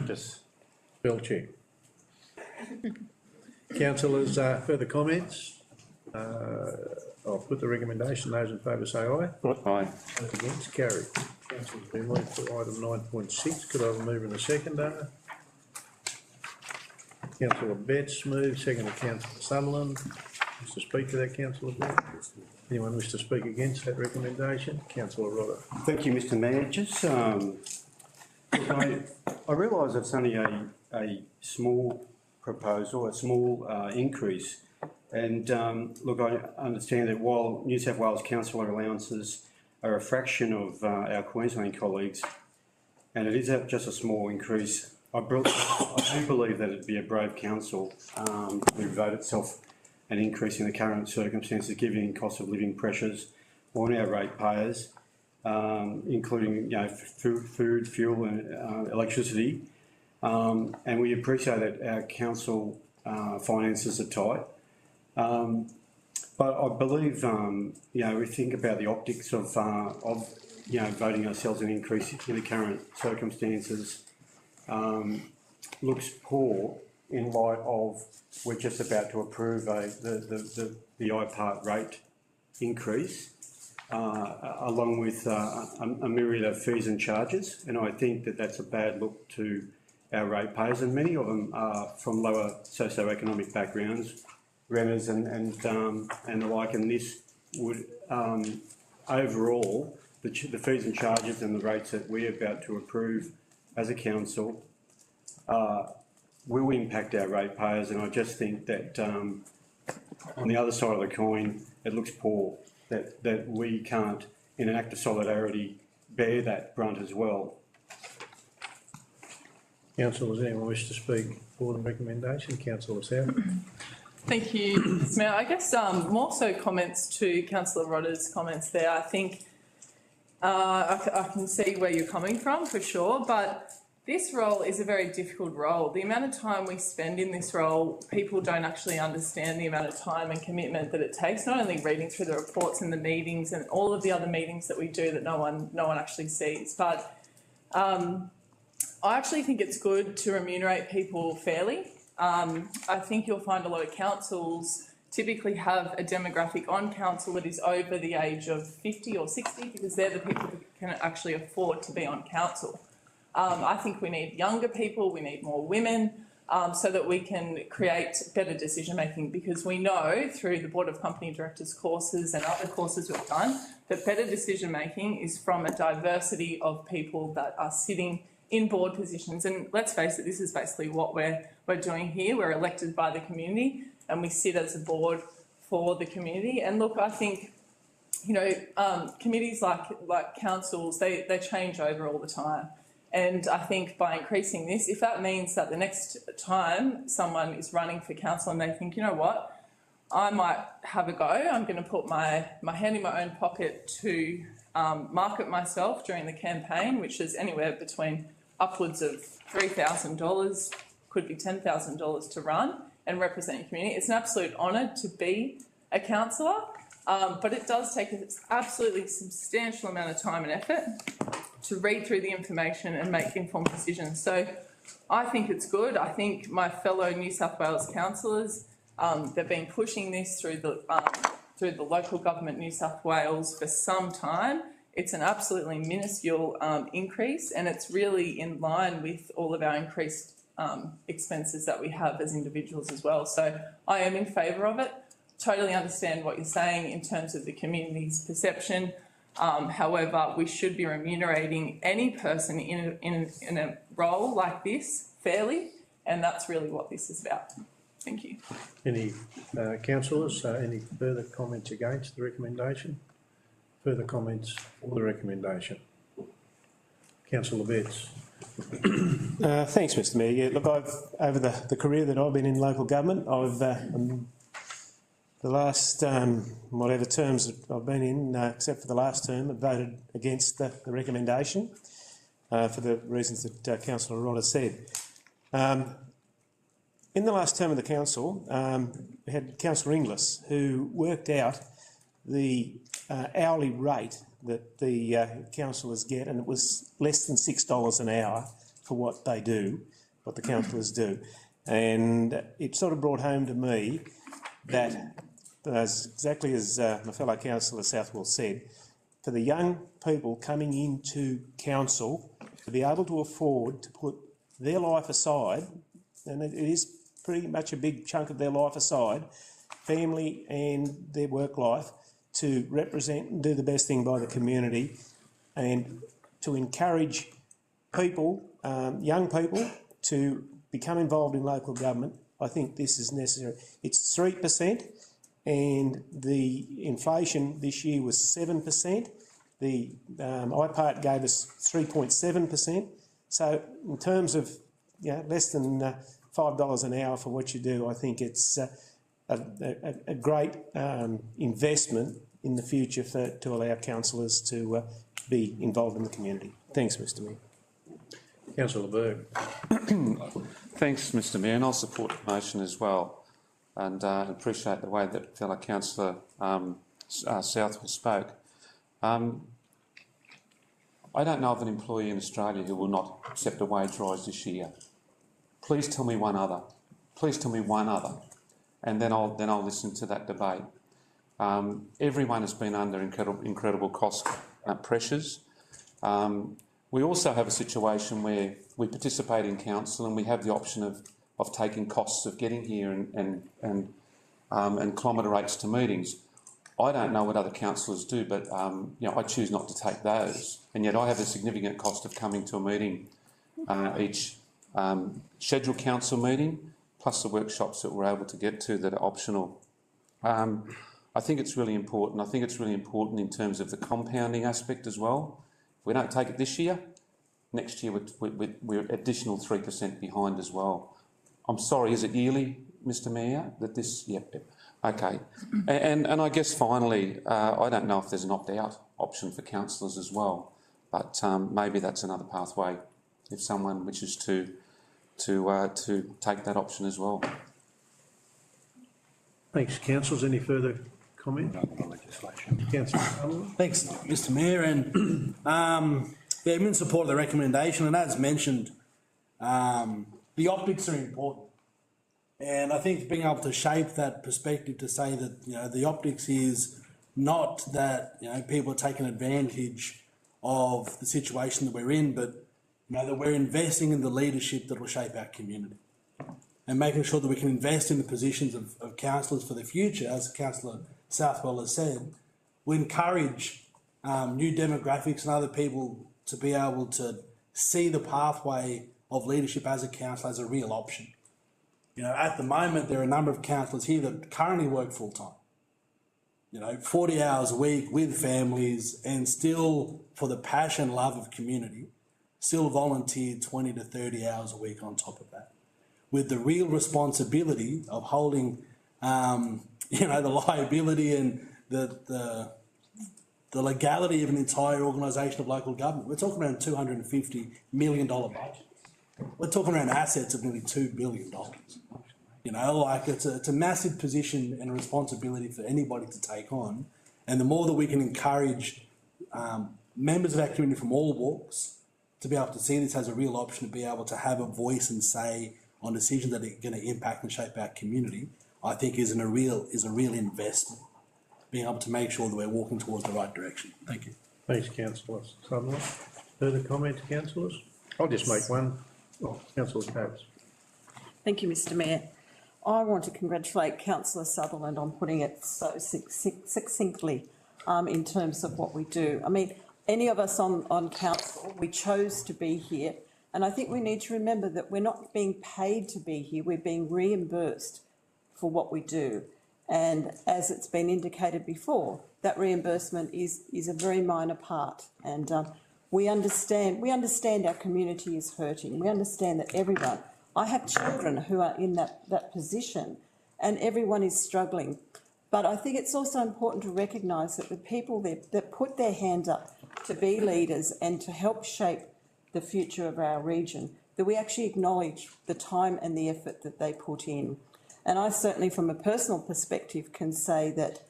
S4: just...
S1: Spell check. Councillors, further comments? I'll put the recommendation. Those in favour say aye.
S5: Aye.
S1: Those against, carried. Councillors, we move to item 9.6. Could I have a mover and a seconder? Councillor Betts moved, seconded Councillor Sutherland. Wish to speak to that, Councillor Betts? Anyone wish to speak against that recommendation? Councillor Rodder.
S4: Thank you, Mr Mayor. Just, I realise it's only a small proposal, a small increase. And look, I understand that while New South Wales councillor allowances are a fraction of our Queensland colleagues, and it is just a small increase, I do believe that it'd be a brave council who vote itself an increase in the current circumstances, given cost of living pressures on our ratepayers, including food, fuel, and electricity. And we appreciate that our council finances are tight. But I believe, we think about the optics of voting ourselves an increase in the current circumstances looks poor in light of we're just about to approve the IPART rate increase, along with a myriad of fees and charges. And I think that that's a bad look to our ratepayers, and many of them are from lower socioeconomic backgrounds, renters and the like, and this would overall the fees and charges and the rates that we're about to approve as a council will impact our ratepayers, and I just think that on the other side of the coin it looks poor that we can't, in an act of solidarity, bear that brunt as well.
S1: Councillors, anyone wish to speak for the recommendation? Councillor South.
S8: Thank you, Mr Mayor. I guess more so comments to Councillor Rodder's comments there. I think I can see where you're coming from for sure, but This role is a very difficult role. The amount of time we spend in this role, people don't actually understand the amount of time and commitment that it takes, not only reading through the reports and the meetings and all of the other meetings that we do that no one actually sees. But I actually think it's good to remunerate people fairly. I think you'll find a lot of councils typically have a demographic on council that is over the age of 50 or 60 because they're the people who can actually afford to be on council. I think we need younger people, we need more women, so that we can create better decision making, because we know through the Board of Company Directors courses and other courses we've done that better decision making is from a diversity of people that are sitting in board positions. And let's face it, this is basically what we're doing here. We're elected by the community and we sit as a board for the community. And look, I think, you know, committees like councils, they change over all the time. And I think by increasing this, if that means that the next time someone is running for council and they think, you know what, I might have a go, I'm going to put my hand in my own pocket to market myself during the campaign, which is anywhere between upwards of $3,000, could be $10,000 to run and represent your community. It's an absolute honour to be a councillor, but it does take an absolutely substantial amount of time and effort to read through the information and make informed decisions. So I think it's good. I think my fellow New South Wales councillors, they've been pushing this through the local government New South Wales for some time. It's an absolutely minuscule increase, and it's really in line with all of our increased expenses that we have as individuals as well. So I am in favour of it. Totally understand what you're saying in terms of the community's perception. However, we should be remunerating any person in a role like this fairly, and that's really what this is about. Thank you.
S1: Any councillors, any further comments against the recommendation? Further comments for the recommendation? Councillor Betts.
S6: Thanks, Mr Mayor. Yeah, look, over the career that I've been in local government, I've the last whatever terms that I've been in, except for the last term, I've voted against the recommendation for the reasons that Councillor Rodder said. In the last term of the council, we had Councillor Inglis, who worked out the hourly rate that the councillors get, and it was less than $6 an hour for what they do, what the councillors do. And it sort of brought home to me that, exactly as my fellow councillor Southwell said, for the young people coming into council to be able to afford to put their life aside, and it is pretty much a big chunk of their life aside, family and their work life, to represent and do the best thing by the community, and to encourage people, young people, to become involved in local government. I think this is necessary. It's 3%, and the inflation this year was 7%. The IPART gave us 3.7%. So in terms of less than $5 an hour for what you do, I think it's a great investment in the future to allow councillors to be involved in the community. Thanks, Mr Mayor.
S1: Councillor Berg.
S5: Thanks, Mr Mayor, and I'll support the motion as well, and appreciate the way that fellow councillor Southwell spoke. I don't know of an employee in Australia who will not accept a wage rise this year. Please tell me one other. Please tell me one other, and then I'll listen to that debate. Everyone has been under incredible cost pressures. We also have a situation where we participate in council and we have the option of taking costs of getting here and kilometre rates to meetings. I don't know what other councillors do, but I choose not to take those, and yet I have a significant cost of coming to a meeting each scheduled council meeting, plus the workshops that we're able to get to that are optional. I think it's really important. I think it's really important in terms of the compounding aspect as well. If we don't take it this year, next year we're additional 3% behind as well. I'm sorry, is it yearly, Mr Mayor, that this... Yeah, okay. And I guess finally, I don't know if there's an opt-out option for councillors as well, but maybe that's another pathway if someone wishes to take that option as well.
S1: Thanks, councillors. Any further comment? Councillor Sutherland?
S2: Thanks, Mr Mayor, and I'm in support of the recommendation, and as mentioned, the optics are important. And I think being able to shape that perspective to say that, you know, the optics is not that, you know, people are taking advantage of the situation that we're in, but, you know, that we're investing in the leadership that will shape our community. And making sure that we can invest in the positions of councillors for the future, as Councillor Southwell has said, we encourage new demographics and other people to be able to see the pathway of leadership as a councillor as a real option. You know, at the moment, there are a number of councillors here that currently work full-time. You know, 40 hours a week with families, and still, for the passion, love of community, still volunteer 20 to 30 hours a week on top of that, with the real responsibility of holding, you know, the liability and the legality of an entire organisation of local government. We're talking around $250 million budget. We're talking around assets of nearly $2 billion. You know, like it's a massive position and a responsibility for anybody to take on. And the more that we can encourage members of our community from all walks to be able to see this as a real option, to be able to have a voice and say on decisions that are going to impact and shape our community, I think is a real investment. Being able to make sure that we're walking towards the right direction. Thank you.
S1: Thanks, Councillor Sutherland. Further comments, councillors? I'll just make one. Oh, Councillor Coates.
S7: Thank you, Mr Mayor. I want to congratulate Councillor Sutherland on putting it so succinctly in terms of what we do. I mean, any of us on council, we chose to be here, and I think we need to remember that we're not being paid to be here, we're being reimbursed for what we do. And as it's been indicated before, that reimbursement is a very minor part. And we understand our community is hurting. We understand that everyone, I have children who are in that position, and everyone is struggling. But I think it's also important to recognise that the people that put their hand up to be leaders and to help shape the future of our region, that we actually acknowledge the time and the effort that they put in. And I certainly, from a personal perspective, can say that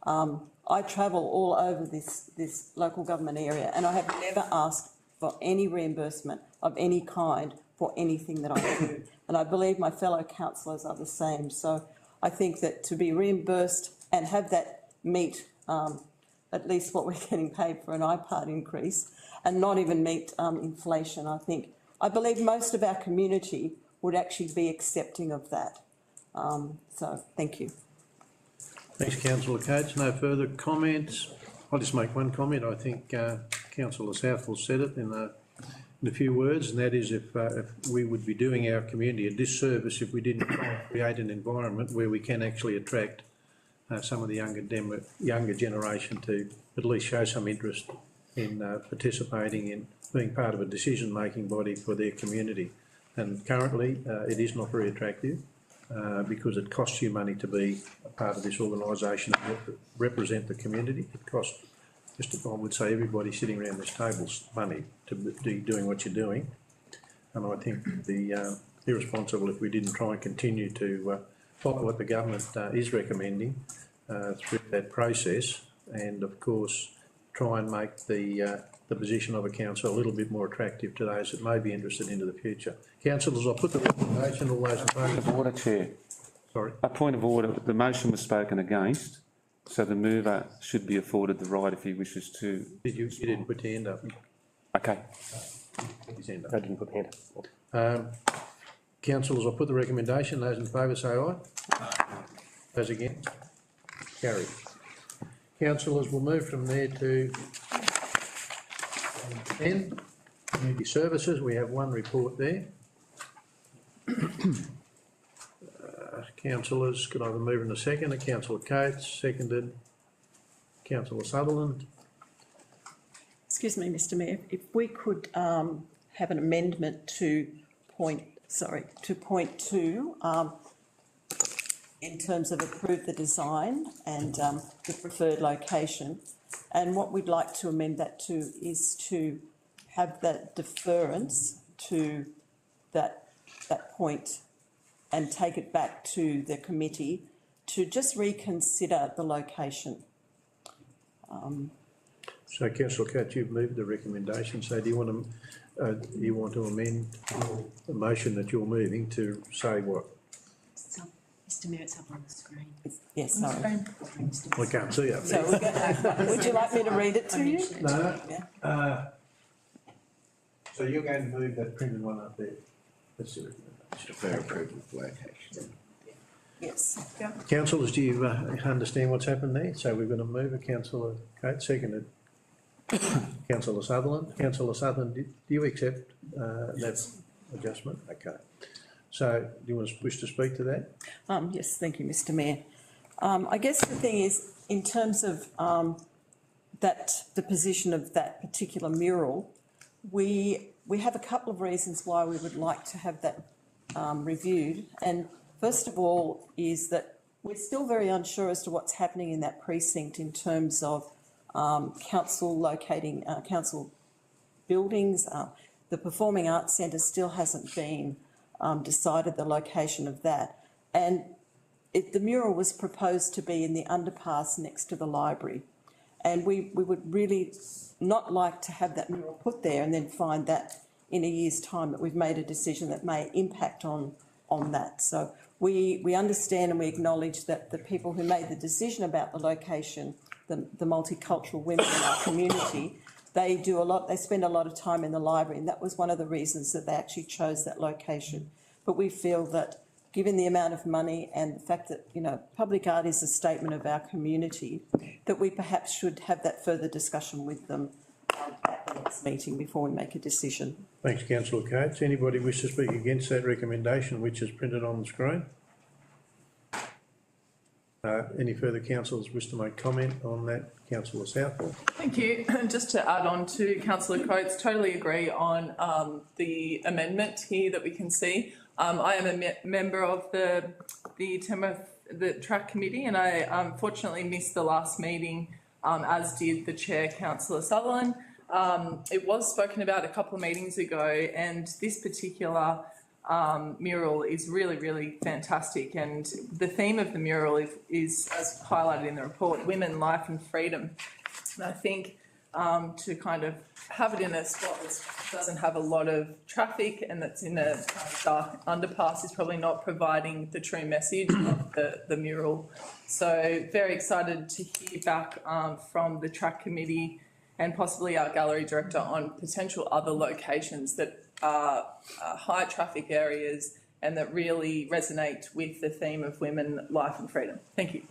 S7: I travel all over this local government area, and I have never asked for any reimbursement of any kind for anything that I do. And I believe my fellow councillors are the same. So I think that to be reimbursed and have that meet at least what we're getting paid for an IPART increase, and not even meet inflation, I believe most of our community would actually be accepting of that. So thank you.
S1: Thanks, Councillor Coates. No further comments. I'll just make one comment. I think Councillor Southwell said it in a few words, and that is if we would be doing our community a disservice if we didn't create an environment where we can actually attract some of the younger generation to at least show some interest in participating in being part of a decision-making body for their community. And currently it is not very attractive because it costs you money to be a part of this organisation and represent the community. It costs, I would say, everybody sitting around this table's money to be doing what you're doing. And I think it'd be irresponsible if we didn't try and continue to follow what the government is recommending through that process, and of course try and make the position of a council a little bit more attractive to those that may be interested into the future. Councillors, I'll put the recommendation. All those in favour?
S5: Point of order, Chair.
S1: Sorry.
S5: A point of order. The motion was spoken against, so the mover should be afforded the right if he wishes to.
S1: You didn't put your hand up.
S5: Okay.
S1: His hand up.
S6: I didn't put my hand up.
S1: Councillors, I'll put the recommendation. Those in favour say aye. Those against? Carried. Councillors, we'll move from there to 10, community services. We have one report there. Councillors, could I have a mover in a second? Councillor Coates, seconded. Councillor Sutherland.
S7: Excuse me, Mr Mayor, if we could have an amendment to point 2 in terms of approve the design and the preferred location. And what we'd like to amend that to is to have that deference to that point and take it back to the committee to just reconsider the location.
S1: So councillor Katz, you've moved the recommendation, so do you want to amend the motion that you're moving to say what?
S12: Mr Mayor, it's up on the screen.
S7: Yes, sorry.
S1: I can't see it.
S7: So would you like me to read it to you?
S1: No.
S7: Yeah.
S1: So you're going to move that printed one up there? That's the recommendation.
S9: Defer approval of location.
S7: Yes.
S1: Councillors, do you understand what's happened there? So we're going to move it, councillor Coates, seconded. Councillor Sutherland. Councillor Sutherland, do you accept that adjustment? Okay. So do you wish to speak to that?
S7: Yes, thank you, Mr Mayor. I guess the thing is, in terms of the position of that particular mural, we have a couple of reasons why we would like to have that reviewed. And first of all is that we're still very unsure as to what's happening in that precinct in terms of council locating council buildings. The Performing Arts Centre still hasn't been decided the location of that. And the mural was proposed to be in the underpass next to the library. And we would really not like to have that mural put there and then find that in a year's time that we've made a decision that may impact on that. So we understand and we acknowledge that the people who made the decision about the location, the multicultural women in our community, they spend a lot of time in the library, and that was one of the reasons that they actually chose that location. But we feel that given the amount of money and the fact that, public art is a statement of our community, that we perhaps should have that further discussion with them at the next meeting before we make a decision.
S1: Thanks, councillor Coates. Anybody wish to speak against that recommendation which is printed on the screen? Any further councillors wish to make comment on that? Councillor Southall.
S8: Thank you. Just to add on to Councillor Coates, totally agree on the amendment here that we can see. I am a member of the track committee, and I unfortunately missed the last meeting, as did the chair, Councillor Sutherland. It was spoken about a couple of meetings ago, and this particular mural is really, really fantastic. And the theme of the mural is, as highlighted in the report, women, life and freedom. And I think to kind of have it in a spot that doesn't have a lot of traffic and that's in a kind of dark underpass is probably not providing the true message of the mural. So very excited to hear back from the track committee and possibly our gallery director on potential other locations that are high traffic areas and that really resonate with the theme of women, life and freedom. Thank you.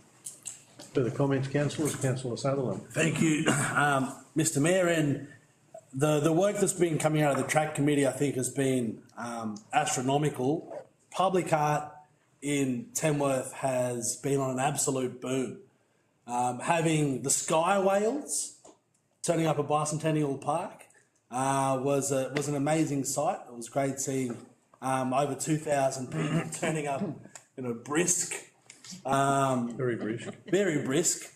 S1: Further comments, councillors? Councillor Sutherland.
S2: Thank you, Mr Mayor. And the work that's been coming out of the track committee, I think, has been astronomical. Public art in Tamworth has been on an absolute boom. Having the Sky Whales turning up at Bicentennial Park was an amazing sight. It was great seeing over 2,000 people turning up in a brisk, very brisk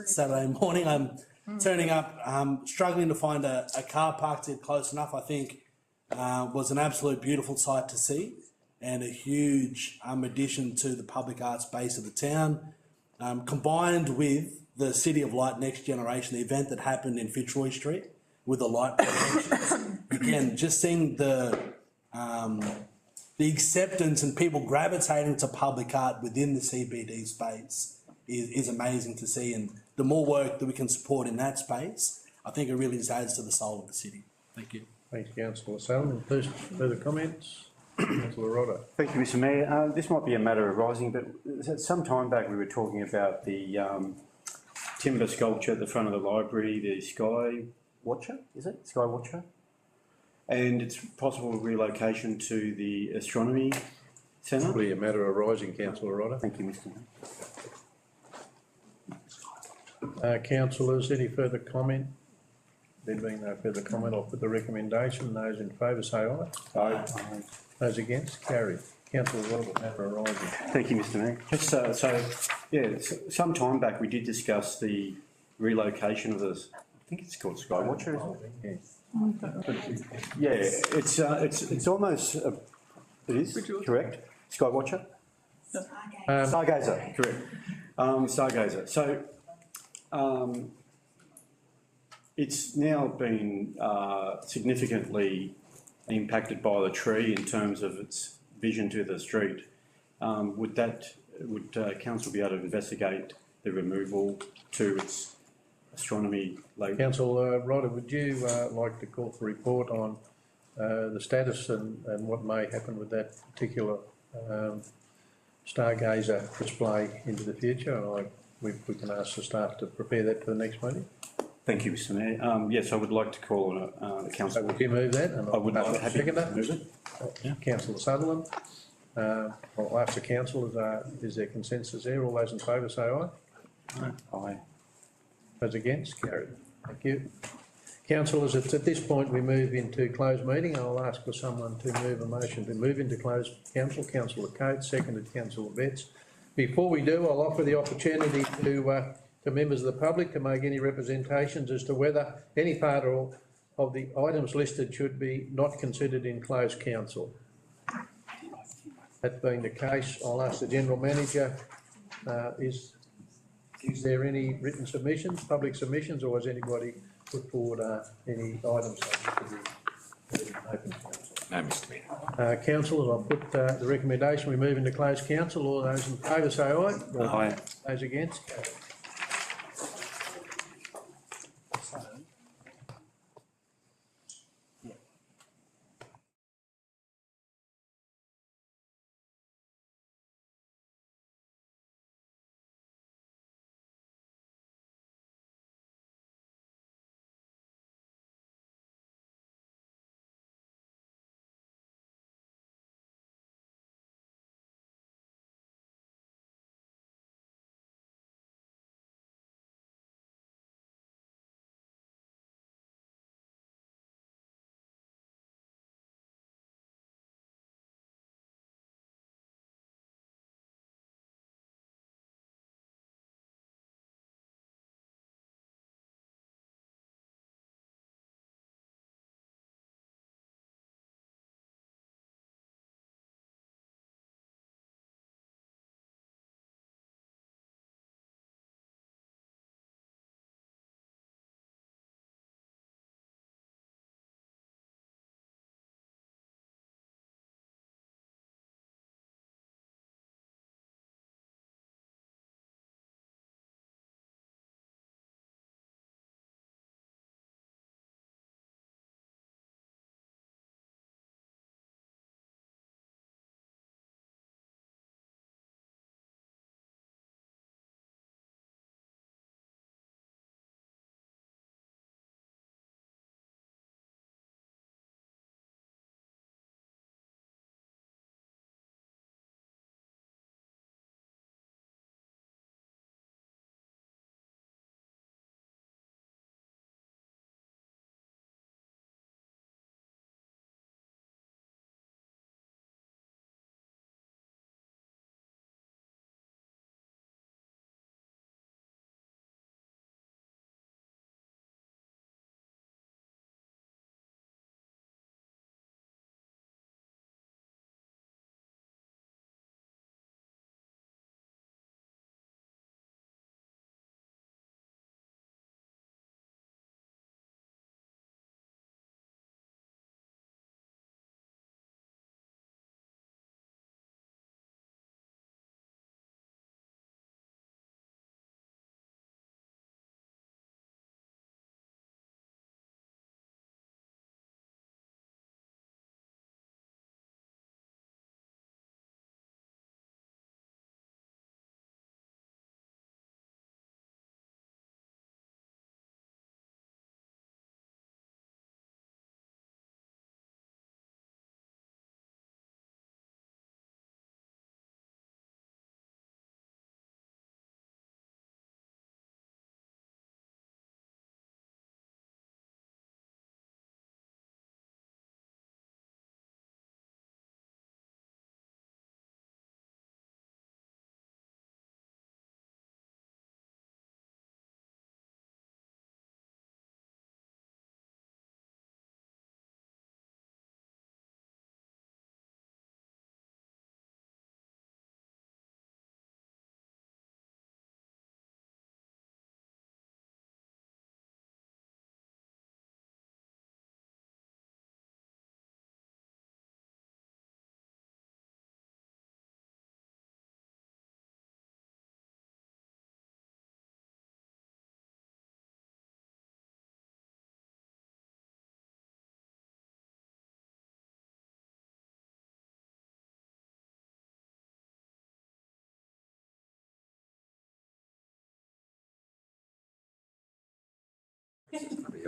S2: Saturday morning. I'm turning up, struggling to find a car parked here close enough. I think was an absolute beautiful sight to see, and a huge addition to the public art space of the town, combined with the City of Light Next Generation, the event that happened in Fitzroy Street with the light projections. Again, just seeing the acceptance and people gravitating to public art within the CBD space is amazing to see. And the more work that we can support in that space, I think it really adds to the soul of the city. Thank you.
S1: Thanks, councillor Sutherland. Further comments? Councillor Rodder.
S4: Thank you, Mr Mayor. This might be a matter of rising, but some time back we were talking about the timber sculpture at the front of the library, the Sky Watcher, is it? Sky Watcher? And its possible relocation to the Astronomy Centre.
S1: Probably a matter of rising, councillor Rodder.
S4: Thank you, Mr
S1: Mayor. Councillors, any further comment? There being no further comment, I'll put the recommendation. Those in favour say aye. Aye. Those against, carried. Councillor Rodder, matter of rising.
S4: Thank you, Mr Mayor. Just some time back we did discuss the relocation of the, I think it's called Sky Watcher, isn't it? Yeah, it's almost, it is, correct? Skywatcher? Stargazer, correct. Stargazer. So, it's now been significantly impacted by the tree in terms of its vision to the street. Would council be able to investigate the removal to its astronomy label?
S1: Councillor Ryder, would you like to call for a report on the status and what may happen with that particular Stargazer display into the future? We can ask the staff to prepare that for the next meeting.
S4: Thank you, Mr Mayor. Yes, I would like to call on the council.
S1: So would you move that? And
S4: I would like to
S1: seconder.
S4: move it.
S1: Councillor Sutherland. I'll ask the council, is there consensus there? All those in favour say aye.
S4: Aye.
S1: Those against? Carried. Thank you. Councillors, it's at this point we move into closed meeting. I'll ask for someone to move a motion to move into closed council. Councillor Coates, seconded Councillor Betts. Before we do, I'll offer the opportunity to members of the public to make any representations as to whether any part of the items listed should be not considered in closed council. That being the case, I'll ask the General Manager, is there any written submissions, public submissions, or has anybody put forward any items that should be open to council?
S9: No, Mr Mayor.
S1: Councillors, I'll put the recommendation, we move into closed council. All those in favour say aye.
S5: Aye.
S1: Those against?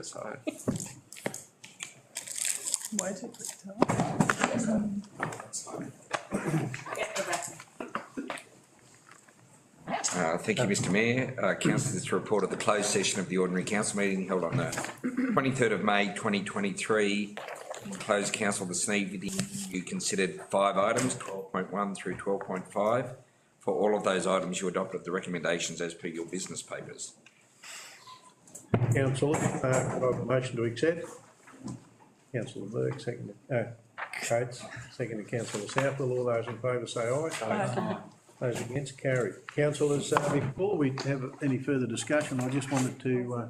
S9: Speaker, so.
S8: Way too quick to
S9: Thank you, Mr Mayor. Councillors, to report of the closed session of the ordinary council meeting held on the 23rd of May 2023. Closed council this evening, you considered 5 items, 12.1 through 12.5. For all of those items, you adopted the recommendations as per your business papers.
S1: Councillors, could I have a motion to accept? Councillor Burke, seconded, Coates, seconded Councillor Southwell. All those in favour say aye.
S8: Aye.
S1: Those against, carried. Councillors, before we have any further discussion, I just wanted to,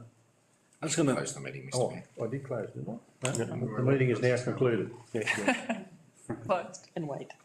S2: I'm just going to,
S9: Close the meeting, Mr Mayor.
S1: I did close, didn't I? No, the meeting is now concluded.
S8: closed.
S7: And wait.